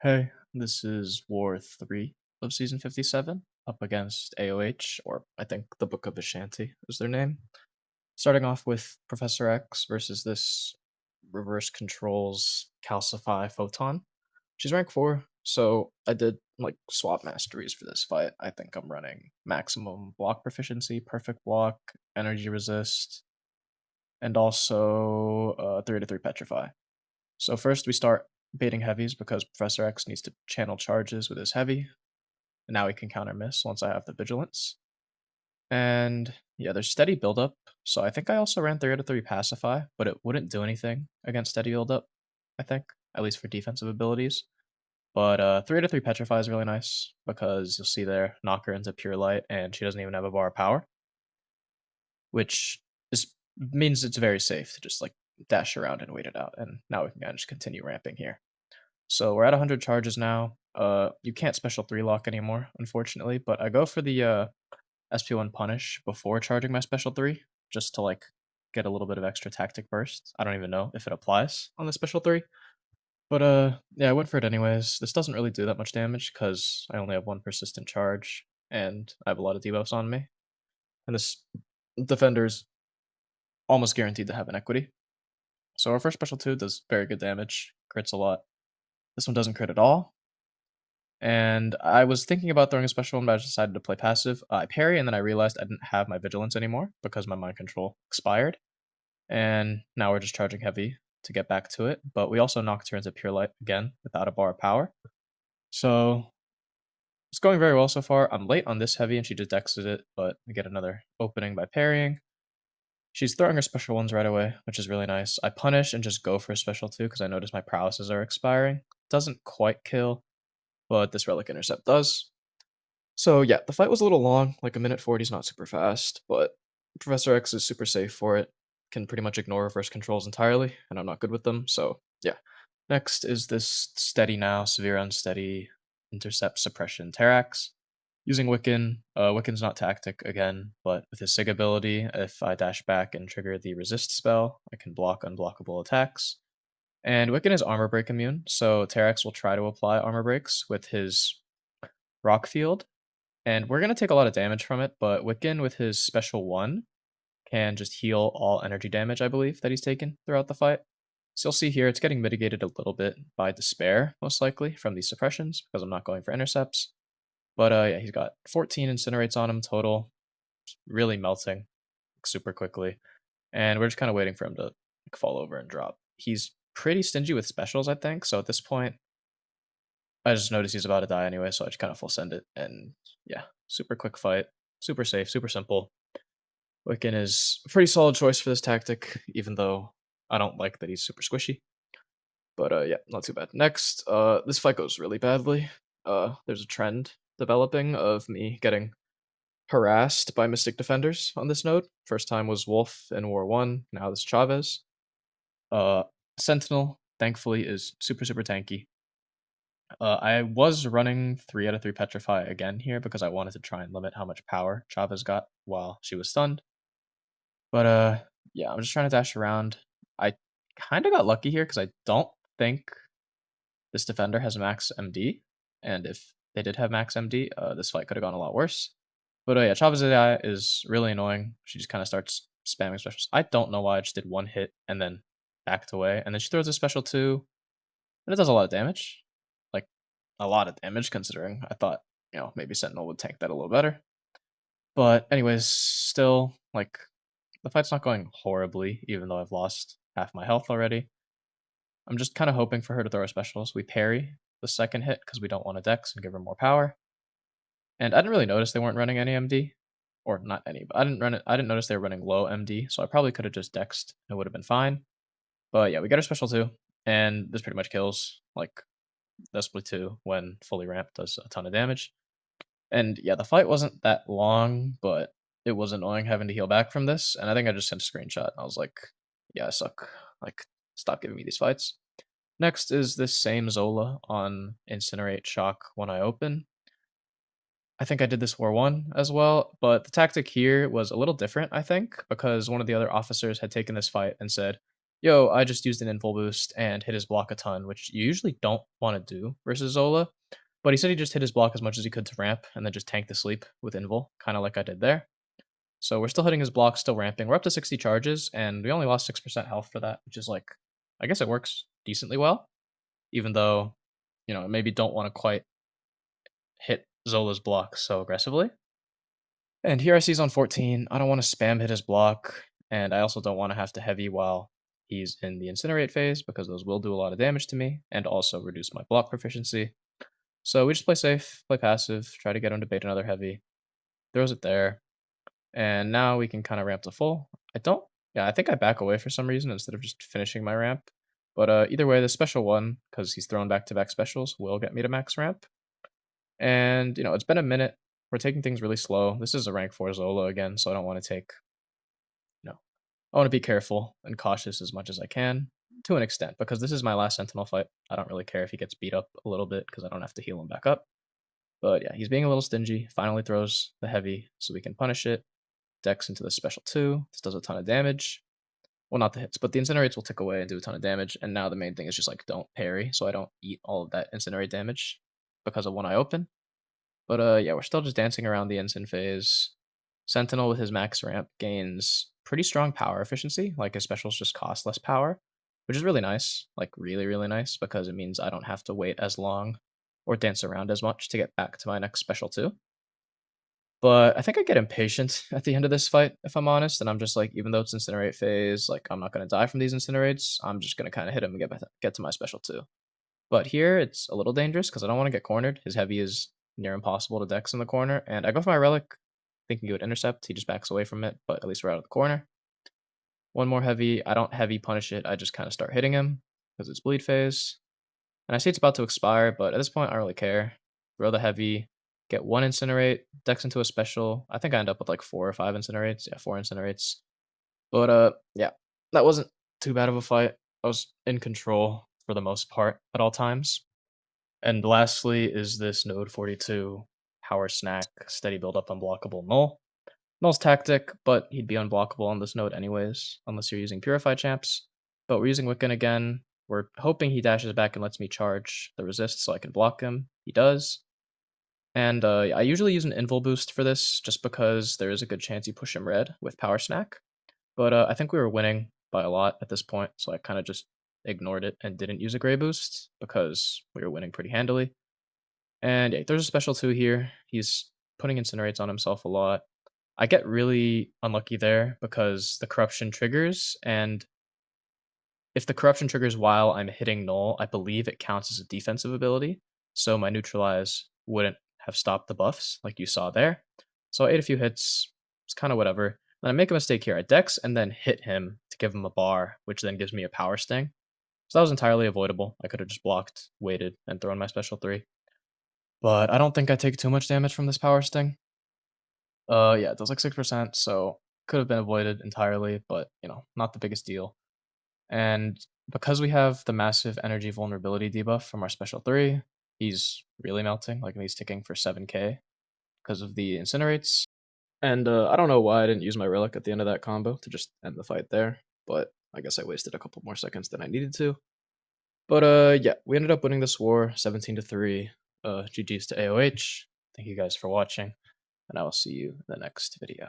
Hey, this is War 3 of Season 57, up against AOH, or I think the Book of Ashanti is their name. Starting off with Professor X versus this reverse controls calcify photon. She's rank 4, so I did like swap masteries for this fight. I think I'm running maximum block proficiency, perfect block, energy resist, and also 3 to 3 petrify. So first we start baiting heavies because Professor X needs to channel charges with his heavy. And now he can counter miss once I have the vigilance. And yeah, there's steady buildup. So I think I also ran 3 out of 3 pacify, but it wouldn't do anything against steady buildup, I think, at least for defensive abilities. But 3 out of 3 petrify is really nice because you'll see there, knock her into pure light, and she doesn't even have a bar of power, which means it's very safe to just like dash around and wait it out. And now we can kind of just continue ramping here. So we're at 100 charges now. You can't special 3 lock anymore, unfortunately, but I go for the SP1 punish before charging my special 3, just to like get a little bit of extra tactic burst. I don't even know if it applies on the special 3. But yeah, I went for it anyways. This doesn't really do that much damage because I only have 1 persistent charge and I have a lot of debuffs on me. And this defender's almost guaranteed to have an equity. So our first special 2 does very good damage, crits a lot. This one doesn't crit at all. And I was thinking about throwing a special one, but I just decided to play passive. I parry, and then I realized I didn't have my vigilance anymore because my mind control expired. And now we're just charging heavy to get back to it. But we also knocked her into pure light again without a bar of power. So it's going very well so far. I'm late on this heavy, and she just dexes it, but we get another opening by parrying. She's throwing her special ones right away, which is really nice. I punish and just go for a special 2 because I notice my prowesses are expiring. Doesn't quite kill, but this relic intercept does. So yeah, the fight was a little long, like a minute 40 is not super fast, but Professor X is super safe for it. Can pretty much ignore reverse controls entirely, and I'm not good with them, so yeah. Next is this steady now, severe unsteady, intercept suppression Terax. Using Wiccan, Wiccan's not tactic again, but with his Sig ability, if I dash back and trigger the resist spell, I can block unblockable attacks. And Wiccan is armor break immune, so Terax will try to apply armor breaks with his rock field, and we're going to take a lot of damage from it, but Wiccan with his special 1 can just heal all energy damage, I believe, that he's taken throughout the fight. So you'll see here it's getting mitigated a little bit by Despair, most likely, from these suppressions, because I'm not going for intercepts. But yeah, he's got 14 incinerates on him total, really melting super quickly. And we're just kind of waiting for him to like, fall over and drop. He's pretty stingy with specials, I think, so at this point, I just noticed he's about to die anyway, so I just kind of full send it. And yeah, super quick fight, super safe, super simple. Wiccan is a pretty solid choice for this tactic, even though I don't like that he's super squishy. But yeah, not too bad. Next, this fight goes really badly. There's a trend developing of me getting harassed by Mystic Defenders on this node. First time was Wolf in War 1, now this Chavez. Uh, Sentinel, thankfully, is super, super tanky. I was running 3 out of 3 Petrify again here because I wanted to try and limit how much power Chavez got while she was stunned. But yeah, I'm just trying to dash around. I kind of got lucky here because I don't think this defender has max MD, and if they did have max MD, this fight could have gone a lot worse. But yeah, Chavez AI is really annoying. She just kind of starts spamming specials. I don't know why I just did 1 hit and then backed away, and then she throws a special 2, and it does a lot of damage. Like, a lot of damage considering I thought, maybe Sentinel would tank that a little better. But anyways, still, like, the fight's not going horribly, even though I've lost half my health already. I'm just kind of hoping for her to throw her specials. We parry the second hit because we don't want to dex and give her more power. And I didn't really notice they weren't running any MD. Or not any, but I didn't notice they were running low MD, so I probably could have just dexed and it would have been fine. But yeah, we got our special 2, and this pretty much kills. Like, the split 2 when fully ramped does a ton of damage. And yeah, the fight wasn't that long, but it was annoying having to heal back from this. And I think I just sent a screenshot. I was like, yeah, I suck. Like, stop giving me these fights. Next is this same Zola on Incinerate Shock when I open. I think I did this War 1 as well, but the tactic here was a little different, I think, because one of the other officers had taken this fight and said, yo, I just used an info boost and hit his block a ton, which you usually don't want to do versus Zola. But he said he just hit his block as much as he could to ramp and then just tank the sleep with invul, kind of like I did there. So we're still hitting his block, still ramping. We're up to 60 charges, and we only lost 6% health for that, which is like, I guess it works decently well, even though, maybe don't want to quite hit Zola's block so aggressively. And here I see he's on 14. I don't want to spam hit his block, and I also don't want to have to heavy while he's in the incinerate phase because those will do a lot of damage to me and also reduce my block proficiency. So we just play safe, play passive, try to get him to bait another heavy, throws it there, and now we can kind of ramp to full. I think I back away for some reason instead of just finishing my ramp. But either way, the special one, because he's throwing back-to-back specials, will get me to max ramp. And, it's been a minute. We're taking things really slow. This is a rank 4 Zola again, so I don't want to take, I want to be careful and cautious as much as I can to an extent, because this is my last Sentinel fight. I don't really care if he gets beat up a little bit because I don't have to heal him back up. But yeah, he's being a little stingy. Finally throws the heavy so we can punish it. Dex into the special 2. This does a ton of damage. Well, not the hits, but the incinerates will tick away and do a ton of damage. And now the main thing is just like don't parry, so I don't eat all of that incinerate damage because of when I open. But yeah, we're still just dancing around the incin phase. Sentinel with his max ramp gains pretty strong power efficiency, like his specials just cost less power, which is really nice, like really, really nice, because it means I don't have to wait as long or dance around as much to get back to my next special 2. But I think I get impatient at the end of this fight, if I'm honest, and I'm just like, even though it's incinerate phase, like I'm not gonna die from these incinerates, I'm just gonna kinda hit him and get to my special 2. But here, it's a little dangerous because I don't wanna get cornered. His heavy is near impossible to dex in the corner, and I go for my relic, thinking he would intercept. He just backs away from it, but at least we're out of the corner. One more heavy. I don't heavy punish it. I just kind of start hitting him because it's bleed phase. And I see it's about to expire, but at this point, I don't really care. Throw the heavy, get one incinerate, dex into a special. I think I end up with like 4 or 5 incinerates. Yeah, 4 incinerates. But yeah, that wasn't too bad of a fight. I was in control for the most part at all times. And lastly is this node 42 power snack steady build up unblockable null. Null's tactic, but he'd be unblockable on this node anyways, unless you're using Purify champs. But we're using Wiccan again. We're hoping he dashes back and lets me charge the resist so I can block him. He does. And I usually use an invul boost for this, just because there is a good chance you push him red with Power Snack. But I think we were winning by a lot at this point, so I kind of just ignored it and didn't use a gray boost, because we were winning pretty handily. And yeah, there's a special 2 here. He's putting incinerates on himself a lot. I get really unlucky there because the corruption triggers, and if the corruption triggers while I'm hitting null, I believe it counts as a defensive ability, so my neutralize wouldn't have stopped the buffs like you saw there. So I ate a few hits, it's kind of whatever. Then I make a mistake here. I dex and then hit him to give him a bar, which then gives me a power sting. So that was entirely avoidable. I could have just blocked, waited, and thrown my special 3. But I don't think I take too much damage from this power sting. Yeah, it does like 6%, so could have been avoided entirely, but, not the biggest deal. And because we have the massive energy vulnerability debuff from our special 3, he's really melting, like he's ticking for 7k because of the incinerates. And I don't know why I didn't use my relic at the end of that combo to just end the fight there, but I guess I wasted a couple more seconds than I needed to. But yeah, we ended up winning this war 17-3. GG's to AOH. Thank you guys for watching, and I will see you in the next video.